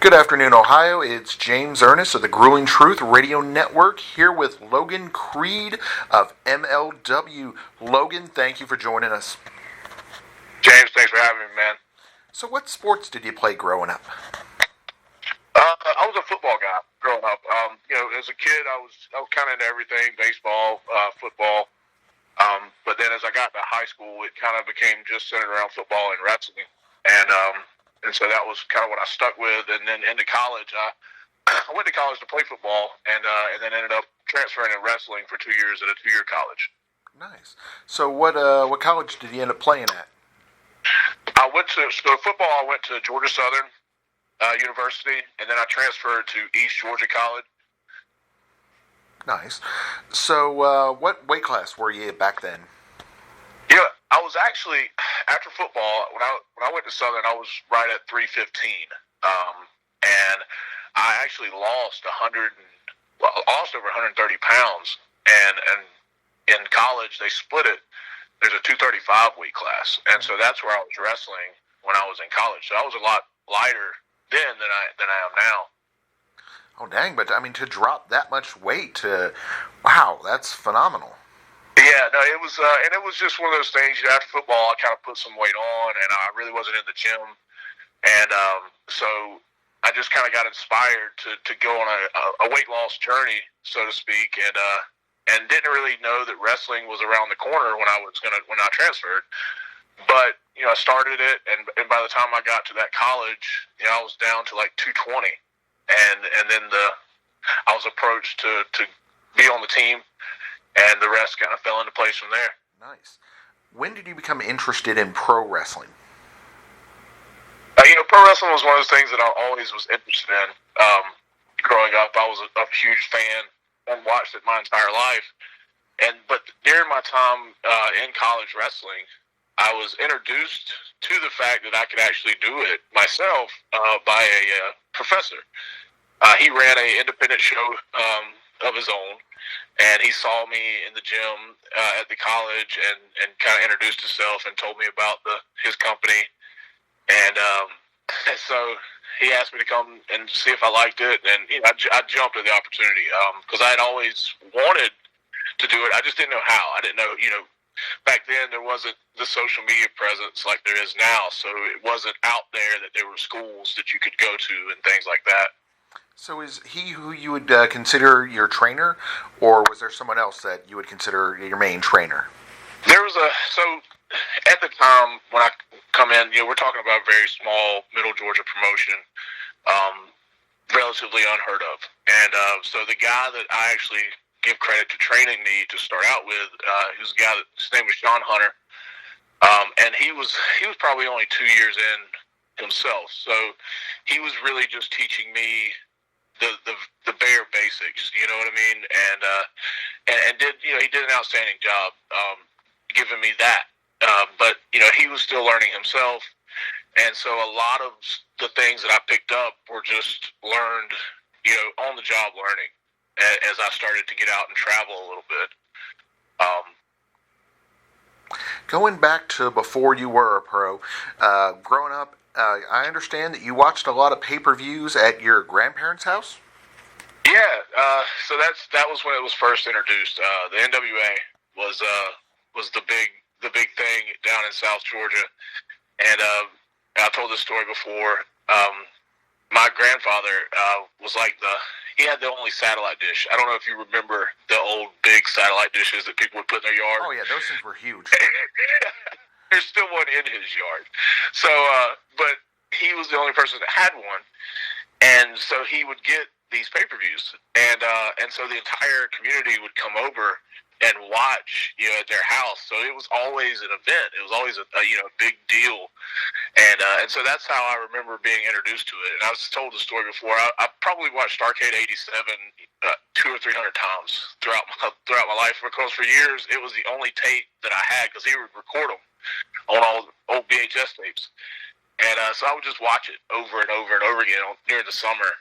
Good afternoon, Ohio. It's James Ernest of the Grueling Truth Radio Network here with Logan Creed of MLW. Logan, thank you for joining us. James, thanks for having me, man. So what sports did you play growing up? I was a football guy growing up. As a kid, I was kind of into everything, baseball, football. But then as I got to high school, it kind of became just centered around football and wrestling. And so that was kind of what I stuck with. And then into college, I went to college to play football, and then ended up transferring to wrestling for 2 years at a 2-year college. Nice. So what college did you end up playing at? So football, I went to Georgia Southern University, and then I transferred to East Georgia College. Nice. So what weight class were you back then? Yeah, I was actually, after football, when I went to Southern, I was right at 315. And I actually lost over 130 pounds. And in college, they split it. There's a 235 weight class. And so that's where I was wrestling when I was in college. So I was a lot lighter then than I am now. Oh, dang. But, I mean, to drop that much weight, wow, that's phenomenal. Yeah, no, it was, and it was just one of those things. After football, I kind of put some weight on, and I really wasn't in the gym, and so I just kind of got inspired to go on a weight loss journey, so to speak, and didn't really know that wrestling was around the corner when I transferred. But I started it, and by the time I got to that college, I was down to like 220, and then I was approached to be on the team. And the rest kind of fell into place from there. Nice. When did you become interested in pro wrestling? Pro wrestling was one of those things that I always was interested in. Growing up, I was a huge fan and watched it my entire life. But during my time in college wrestling, I was introduced to the fact that I could actually do it myself by a professor. He ran an independent show of his own. And he saw me in the gym at the college and kind of introduced himself and told me about his company. And so he asked me to come and see if I liked it. And I jumped at the opportunity because I had always wanted to do it. I just didn't know how. I didn't know, back then there wasn't the social media presence like there is now. So it wasn't out there that there were schools that you could go to and things like that. So is he who you would consider your trainer, or was there someone else that you would consider your main trainer? There was so at the time when I come in, we're talking about a very small middle Georgia promotion, relatively unheard of. And so the guy that I actually give credit to training me to start out with, his name was Sean Hunter, and he was probably only 2 years in himself. So he was really just teaching me the bare basics, you know what I mean, and did he did an outstanding job giving me that, but he was still learning himself, and so a lot of the things that I picked up were just learned, on the job learning as I started to get out and travel a little bit. Going back to before you were a pro, growing up. I understand that you watched a lot of pay-per-views at your grandparents' house? Yeah, so that was when it was first introduced. The NWA was the big thing down in South Georgia, and I told this story before. My grandfather was like he had the only satellite dish. I don't know if you remember the old big satellite dishes that people would put in their yard. Oh yeah, those things were huge. There's still one in his yard. So, but he was the only person that had one, and so he would get these pay-per-views, and so the entire community would come over and watch, at their house. So it was always an event. It was always a big deal, and so that's how I remember being introduced to it. And I was told the story before. I probably watched Arcade '87 200 or 300 times throughout my life, because for years it was the only tape that I had, because he would record them on all old VHS tapes. And so I would just watch it over and over and over again during the summer.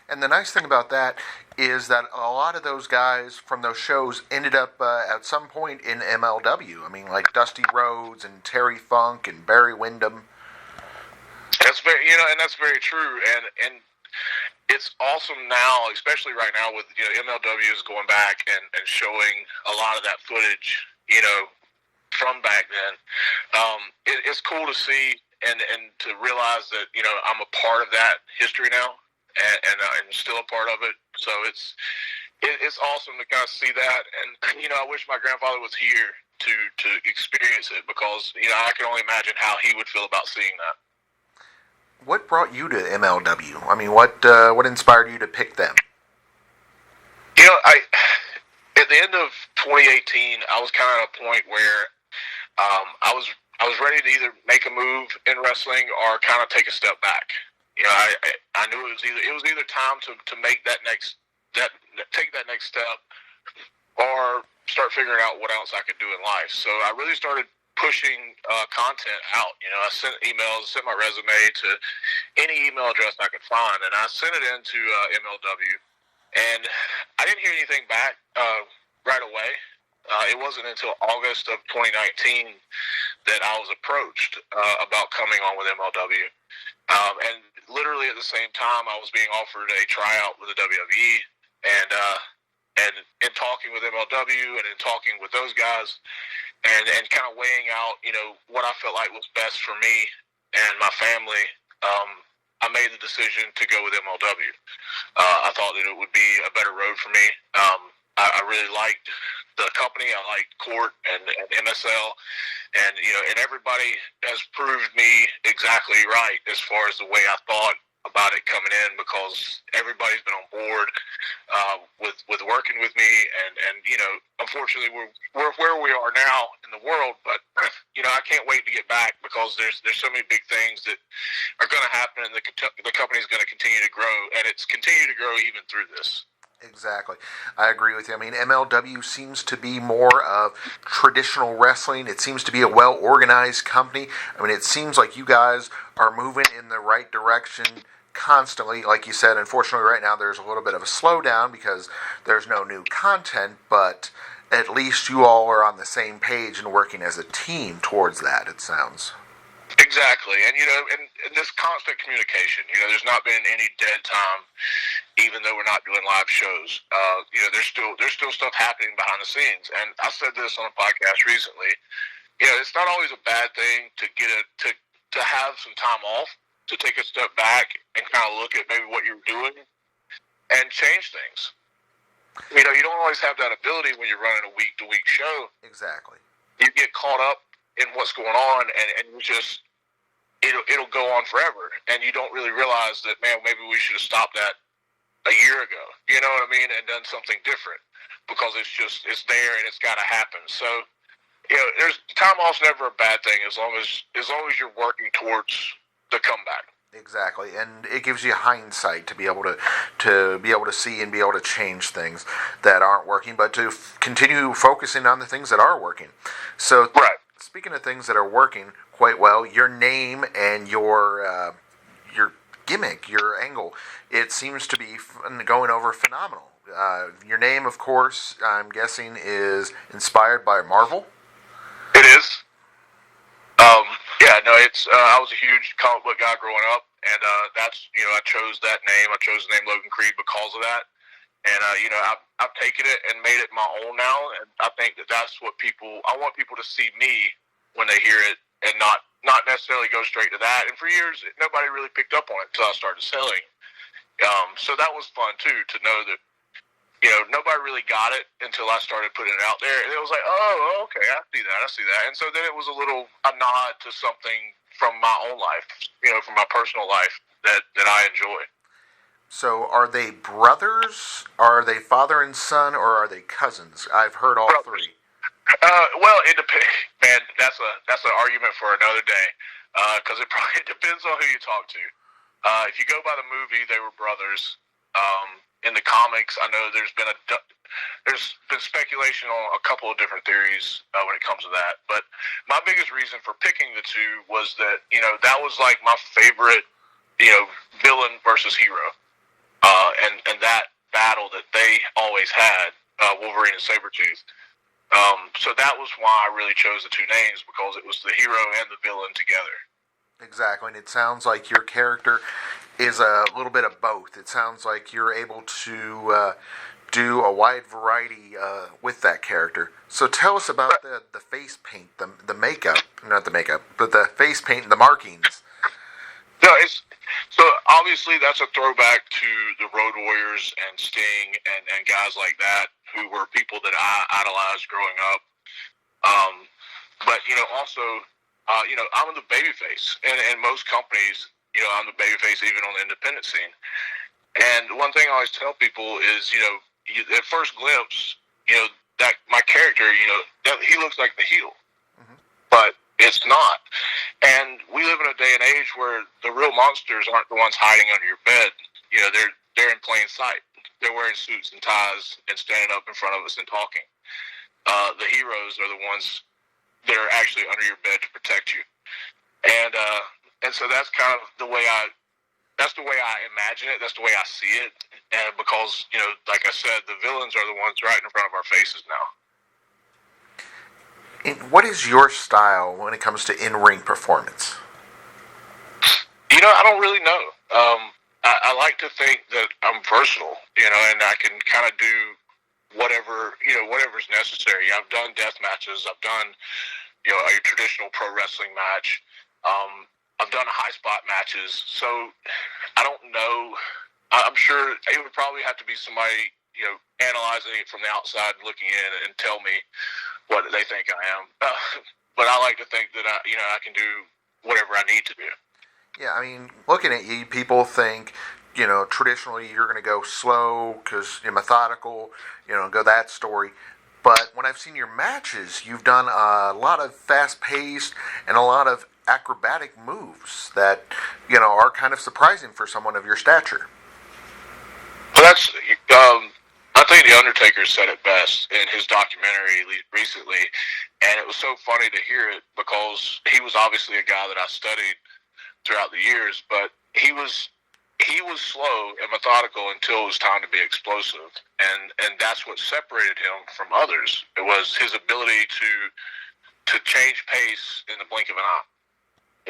And the nice thing about that is that a lot of those guys from those shows ended up at some point in MLW. I mean, like Dusty Rhodes and Terry Funk and Barry Windham. That's very, and that's very true. And it's awesome now, especially right now with MLW is going back and showing a lot of that footage, from back then. It's cool to see and to realize that I'm a part of that history now, and still a part of it. So it's awesome to kind of see that, and I wish my grandfather was here to experience it, because I can only imagine how he would feel about seeing that. What brought you to MLW? I mean, what inspired you to pick them? I at the end of 2018, I was kind of at a point where I was ready to either make a move in wrestling or kind of take a step back. I knew it was either time to make take that next step, or start figuring out what else I could do in life. So I really started pushing content out. I sent emails, sent my resume to any email address I could find, and I sent it into MLW, and I didn't hear anything back right away. It wasn't until August of 2019 that I was approached about coming on with MLW, and literally at the same time I was being offered a tryout with the WWE, and in talking with MLW and in talking with those guys, and kind of weighing out, what I felt like was best for me and my family, I made the decision to go with MLW. I thought that it would be a better road for me. I really liked the company. I liked Court and MSL, and everybody has proved me exactly right as far as the way I thought about it coming in, because everybody's been on board with working with me, and unfortunately we're where we are now in the world, but I can't wait to get back, because there's so many big things that are going to happen, and the company's going to continue to grow, and it's continued to grow even through this. Exactly. I agree with you. I mean, MLW seems to be more of traditional wrestling. It seems to be a well-organized company. I mean, it seems like you guys are moving in the right direction constantly. Like you said, unfortunately right now there's a little bit of a slowdown because there's no new content, but at least you all are on the same page and working as a team towards that, it sounds. Exactly, and and this constant communication. There's not been any dead time, even though we're not doing live shows. There's still stuff happening behind the scenes. And I said this on a podcast recently. It's not always a bad thing to to have some time off, to take a step back and kind of look at maybe what you're doing and change things. You don't always have that ability when you're running a week to week show. Exactly. You get caught up in what's going on, and you just it'll go on forever, and you don't really realize that, man, maybe we should have stopped that a year ago, you know what I mean, and done something different, because it's there and it's got to happen. So there's time off's never a bad thing, as long as you're working towards the comeback. Exactly, and it gives you hindsight to be able to see and be able to change things that aren't working, but to continue focusing on the things that are working. So, right. Speaking of things that are working quite well, your name and your gimmick, your angle, it seems to be going over phenomenal. Your name, of course, I'm guessing, is inspired by Marvel. It is. Yeah, no, it's. I was a huge comic book guy growing up, and that's I chose that name. I chose the name Logan Creed because of that, and I've taken it and made it my own now, and I think that's what I want people to see me when they hear it, and not necessarily go straight to that. And for years, nobody really picked up on it until I started selling. So that was fun too, to know that nobody really got it until I started putting it out there, and it was like, oh, okay, I see that. And so then it was a nod to something from my own life, from my personal life that I enjoy. So are they brothers? Are they father and son, or are they cousins? I've heard all brothers. Three. Well, it depends. Man, that's an argument for another day, because it depends on who you talk to. If you go by the movie, they were brothers. In the comics, I know there's been speculation on a couple of different theories when it comes to that. But my biggest reason for picking the two was that that was like my favorite villain versus hero, and that battle that they always had, Wolverine and Sabretooth. So that was why I really chose the two names, because it was the hero and the villain together. Exactly, and it sounds like your character is a little bit of both. It sounds like you're able to do a wide variety with that character. So tell us about the face paint, the makeup, not the makeup, but the face paint and the markings. No, it's so obviously that's a throwback to the Road Warriors and Sting and guys like that who were people that I idolized growing up. But also, I'm the babyface, and most companies, I'm the babyface even on the independent scene. And one thing I always tell people is, at first glimpse, that my character, that he looks like the heel, but it's not. And we live in a day and age where the real monsters aren't the ones hiding under your bed. They're in plain sight. They're wearing suits and ties and standing up in front of us and talking. The heroes are the ones that are actually under your bed to protect you. And so that's kind of that's the way I imagine it. That's the way I see it. And because, like I said, the villains are the ones right in front of our faces now. And what is your style when it comes to in-ring performance? I don't really know. I like to think that I'm versatile, and I can kind of do whatever's necessary. I've done death matches. I've done, a traditional pro wrestling match. I've done high spot matches. So I don't know. I'm sure it would probably have to be somebody, analyzing it from the outside, looking in and tell me what they think I am. But I like to think that I can do whatever I need to do. Yeah, I mean, looking at you, people think, traditionally you're going to go slow because you're methodical, go that story. But when I've seen your matches, you've done a lot of fast-paced and a lot of acrobatic moves that, are kind of surprising for someone of your stature. Well, I think The Undertaker said it best in his documentary recently, and it was so funny to hear it because he was obviously a guy that I studied throughout the years, but he was slow and methodical until it was time to be explosive, and that's what separated him from others. It was his ability to change pace in the blink of an eye,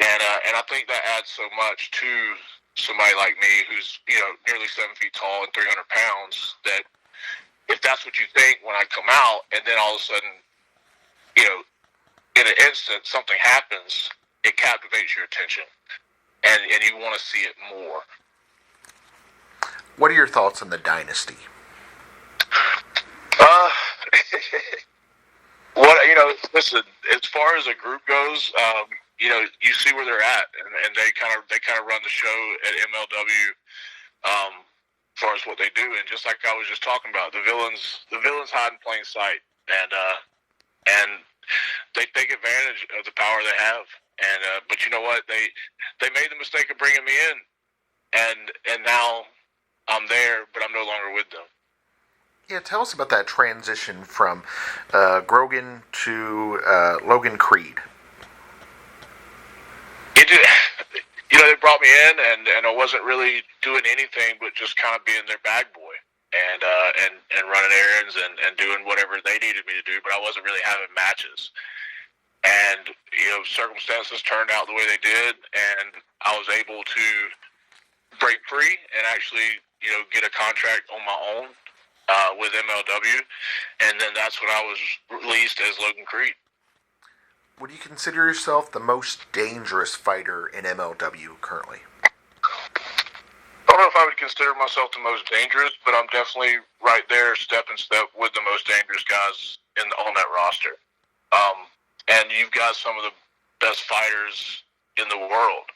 and I think that adds so much to somebody like me who's nearly 7 feet tall and 300 pounds. That if that's what you think when I come out, and then all of a sudden, in an instant something happens, it captivates your attention. And you want to see it more. What are your thoughts on the Dynasty? Listen. As far as a group goes, you see where they're at, and they kind of run the show at MLW. As far as what they do, and just like I was just talking about, the villains hide in plain sight, and they take advantage of the power they have. And but you know what? They made the mistake of bringing me in, and now I'm there, but I'm no longer with them. Yeah, tell us about that transition from Grogan to Logan Creed. It did, they brought me in, and I wasn't really doing anything but just kind of being their bag boy and running errands and doing whatever they needed me to do, but I wasn't really having matches. And, circumstances turned out the way they did, and I was able to break free and actually, get a contract on my own with MLW. And then that's when I was released as Logan Creed. Would you consider yourself the most dangerous fighter in MLW currently? I don't know if I would consider myself the most dangerous, but I'm definitely right there, step in step with the most dangerous guys on that roster. And you've got some of the best fighters in the world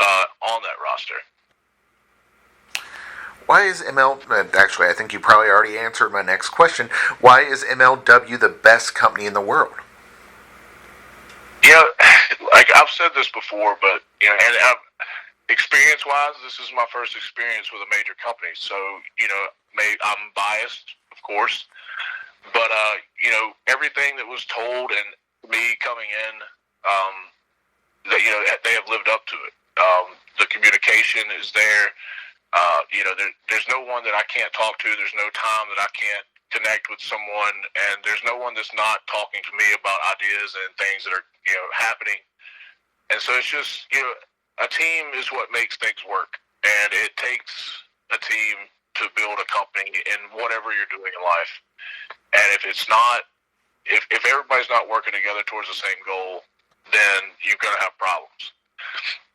on that roster. Why is actually, I think you probably already answered my next question. Why is MLW the best company in the world? Like I've said this before, but, experience-wise, this is my first experience with a major company. So, I'm biased, of course. But, everything that was told and me coming in, they have lived up to it. The communication is there. There's no one that I can't talk to. There's no time that I can't connect with someone, and there's no one that's not talking to me about ideas and things that are happening. And so it's just, a team is what makes things work. And it takes a team to build a company in whatever you're doing in life. And if it's not, if everybody's not working together towards the same goal, then you're going to have problems.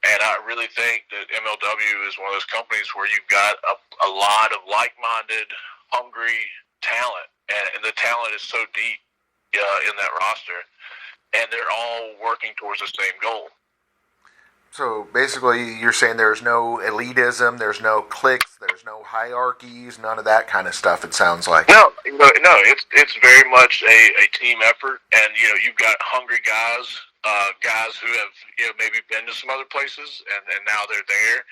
And I really think that MLW is one of those companies where you've got a lot of like-minded, hungry talent. And the talent is so deep in that roster. And they're all working towards the same goal. So basically, you're saying there's no elitism, there's no cliques, there's no hierarchies, none of that kind of stuff. It sounds like. No. It's very much a team effort, and you've got hungry guys, guys who have maybe been to some other places, and now they're there.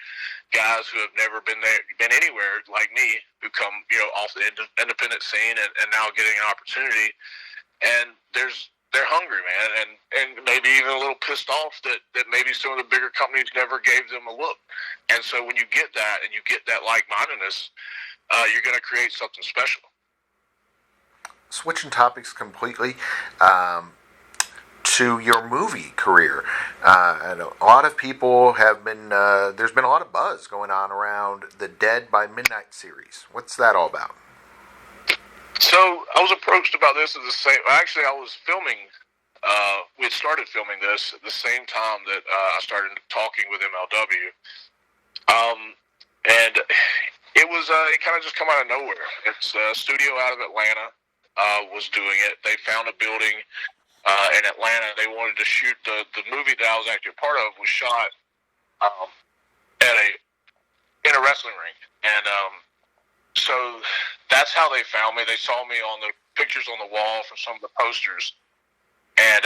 Guys who have never been anywhere, like me, who come off the independent scene and now getting an opportunity, and they're hungry, man, and maybe even a little pissed off that maybe some of the bigger companies never gave them a look. And so when you get that and you get that like-mindedness, you're going to create something special. Switching topics completely to your movie career. And a lot of people have been, there's been a lot of buzz going on around the Dead by Midnight series. What's that all about? So I was approached about this at the same. Actually, I was filming. We had started filming this at the same time that I started talking with MLW, and it was it kind of just come out of nowhere. It's a studio out of Atlanta was doing it. They found a building in Atlanta. They wanted to shoot the movie that I was actually a part of was shot in a wrestling ring, and so that's how they found me. They saw me on the pictures on the wall from some of the posters, and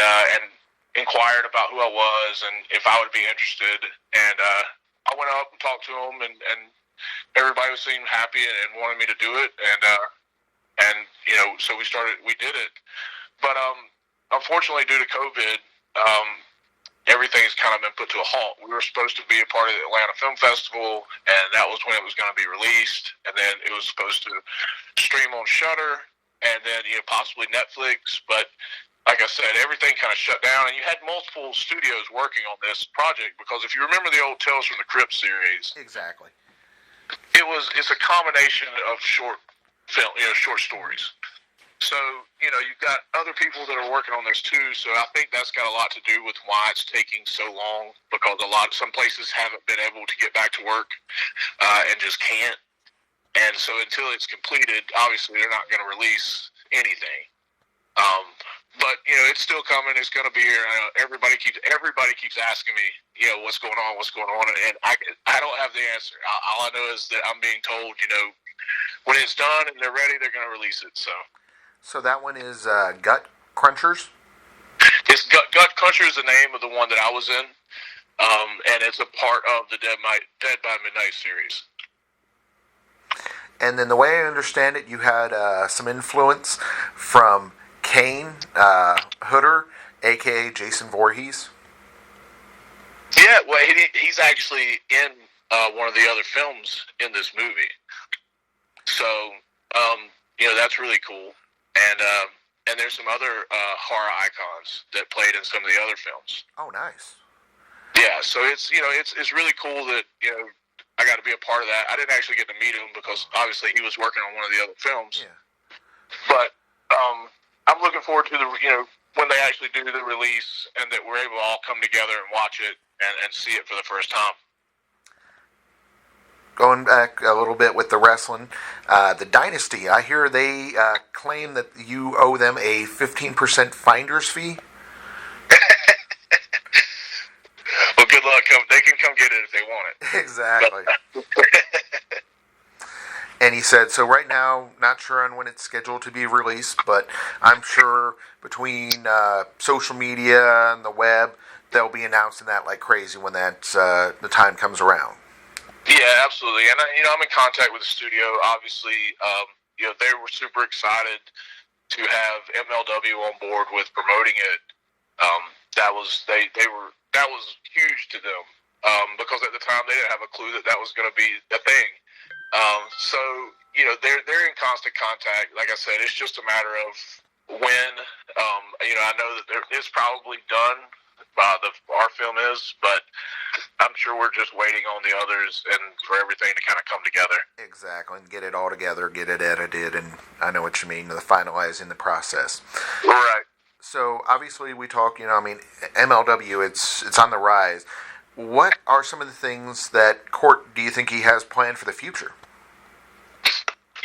inquired about who I was and if I would be interested. And I went up and talked to them, and everybody seemed happy and wanted me to do it. And so we did it. But unfortunately, due to COVID, everything's kind of been put to a halt. We were supposed to be a part of the Atlanta Film Festival, and that was when it was going to be released. And then it was supposed to stream on Shudder, and then possibly Netflix. But like I said, everything kind of shut down, and you had multiple studios working on this project. Because if you remember the old Tales from the Crypt series, exactly, it's a combination of short film, short stories. So, you've got other people that are working on this too. So I think that's got a lot to do with why it's taking so long, because some places haven't been able to get back to work and just can't. And so until it's completed, obviously they're not going to release anything. But it's still coming. It's going to be here. Everybody keeps asking me, what's going on, and I don't have the answer. All I know is that I'm being told, when it's done and they're ready, they're going to release it. So that one is Gut Crunchers? It's Gut Cruncher is the name of the one that I was in, and it's a part of the Dead by Midnight series. And then the way I understand it, you had some influence from Kane Hodder, a.k.a. Jason Voorhees. Yeah, well, he's actually in one of the other films in this movie. So, that's really cool. And there's some other horror icons that played in some of the other films. Oh, nice. Yeah, so it's really cool that I got to be a part of that. I didn't actually get to meet him because obviously he was working on one of the other films. Yeah. But I'm looking forward to when they actually do the release and that we're able to all come together and watch it and see it for the first time. Going back a little bit with the wrestling, the Dynasty, I hear they claim that you owe them a 15% finder's fee. Well, good luck. They can come get it if they want it. Exactly. And he said, so right now, not sure on when it's scheduled to be released, but I'm sure between social media and the web, they'll be announcing that like crazy when the time comes around. Yeah, absolutely. And, I'm in contact with the studio. Obviously, they were super excited to have MLW on board with promoting it. That was huge to them because at the time they didn't have a clue that was going to be a thing. So, they're in constant contact. Like I said, it's just a matter of when. I know that it's probably done our film is, but I'm sure we're just waiting on the others and for everything to kind of come together. Exactly, and get it all together, get it edited, and I know what you mean, the finalizing the process. Right. So obviously we talk, MLW, it's on the rise. What are some of the things that Court do you think he has planned for the future?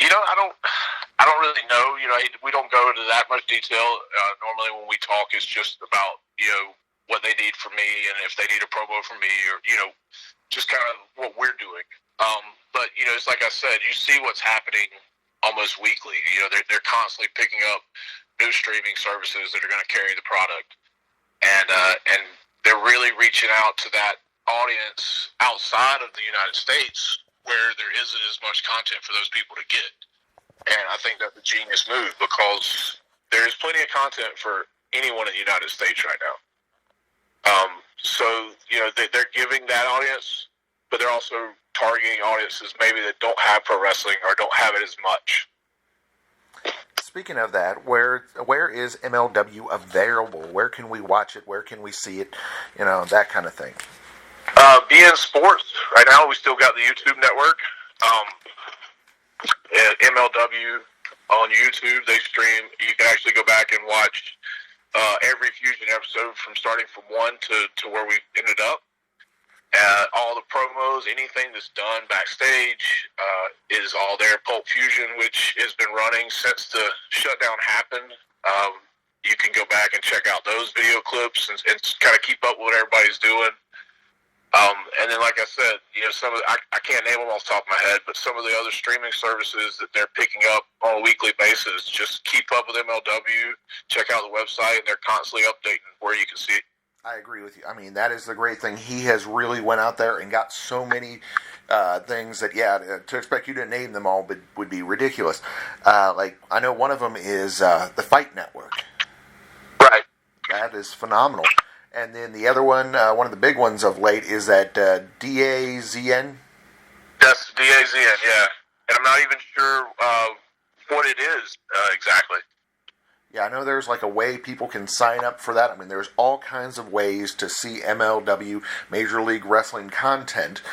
I don't really know. We don't go into that much detail. Normally, when we talk, it's just about what they need from me, and if they need a promo from me, or just kind of what we're doing. But it's like I said, you see what's happening almost weekly. They're constantly picking up new streaming services that are going to carry the product, and they're really reaching out to that audience outside of the United States where there isn't as much content for those people to get. And I think that's a genius move because there's plenty of content for anyone in the United States right now. So they're giving that audience, but they're also targeting audiences maybe that don't have pro wrestling or don't have it as much. Speaking of that, where is MLW available? Where can we watch it? Where can we see it? That kind of thing. BN Sports, right now we still got the YouTube network. MLW on YouTube, they stream. You can actually go back and watch every Fusion episode from starting from 1 to where we ended up. All the promos, anything that's done backstage is all there. Pulp Fusion, which has been running since the shutdown happened. You can go back and check out those video clips and kind of keep up with what everybody's doing. And then, like I said, some of I can't name them off the top of my head, but some of the other streaming services that they're picking up on a weekly basis, just keep up with MLW, check out the website, and they're constantly updating where you can see it. I agree with you. I mean, that is the great thing. He has really went out there and got so many things that, to expect you to name them all would be ridiculous. Like, I know one of them is the Fight Network. Right. That is phenomenal. And then the other one of the big ones of late, is that DAZN? That's DAZN, yeah. And I'm not even sure what it is exactly. Yeah, I know there's like a way people can sign up for that. I mean, there's all kinds of ways to see MLW, Major League Wrestling content,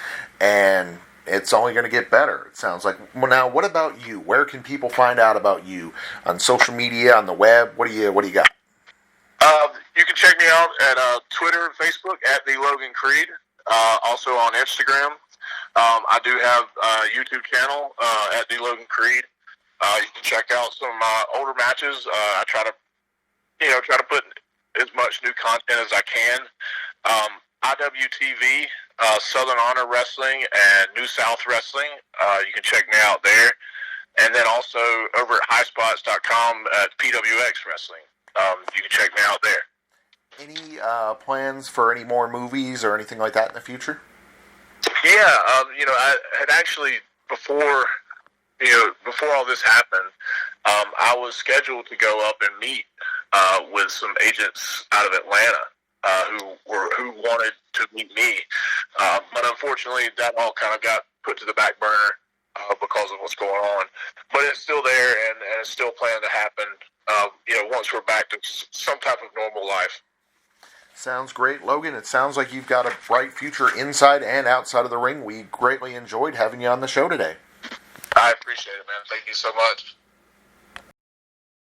and it's only going to get better, it sounds like. Well, now, what about you? Where can people find out about you? On social media, on the web? What do you got? You can check me out at Twitter and Facebook at the Logan Creed. Also on Instagram. I do have a YouTube channel at the Logan Creed. You can check out some of my older matches. I try to put as much new content as I can. IWTV, Southern Honor Wrestling, and New South Wrestling. You can check me out there. And then also over at highspots.com at PWX Wrestling. You can check me out there. Any plans for any more movies or anything like that in the future? Yeah, I had actually before all this happened, I was scheduled to go up and meet with some agents out of Atlanta who wanted to meet me, but unfortunately that all kind of got put to the back burner because of what's going on. But it's still there, and it's still planned to happen. Once we're back to some type of normal life. Sounds great, Logan. It sounds like you've got a bright future inside and outside of the ring. We greatly enjoyed having you on the show today. I appreciate it, man. Thank you so much.